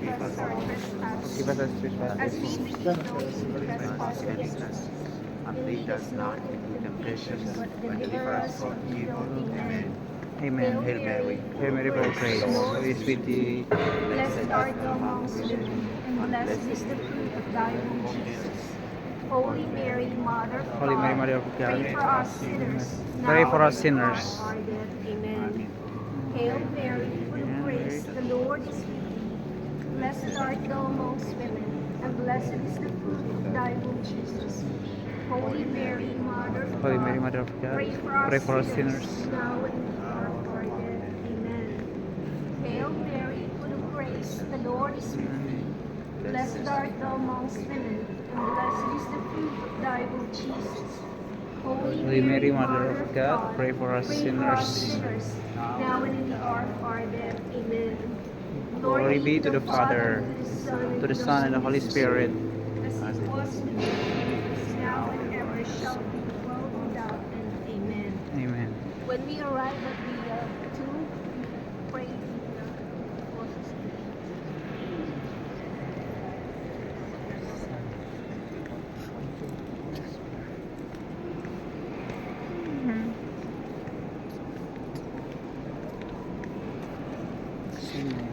forgive us our trespasses, Give us a spirit as we forgive those who trespass against us. And lead us not into temptation, but but deliver us from evil. Amen. Amen. Hail Mary, Hail Mary, full of grace, the Lord is with thee. blessed art thou amongst women, and blessed is the fruit of thy womb, Jesus. Holy Mary, Mother of Holy Mary, God, Mother of God, pray for us sinners, pray now for us and at our sinners. hour of death. Amen. Hail Mary, full of grace, the Lord is with thee. Blessed art thou amongst women, and blessed is the fruit of thy womb, Jesus. Holy Mary, Mother of Holy God, Mary, Mother of God, pray for us sinners. now and at the hour of our death. Amen. Hail Mary, full of grace, the Lord is with thee. Blessed art thou amongst women, and blessed is the fruit of thy womb, Jesus. Holy Mary, Mother of God, pray for us sinners. now and in the hour of our death. Amen. Glory be to the Father, to the Son, and the Holy Spirit. as it was in the beginning, is now, and ever shall be, world without end. Amen. Amen. When we arrive at the tomb, we pray the closest. Amen.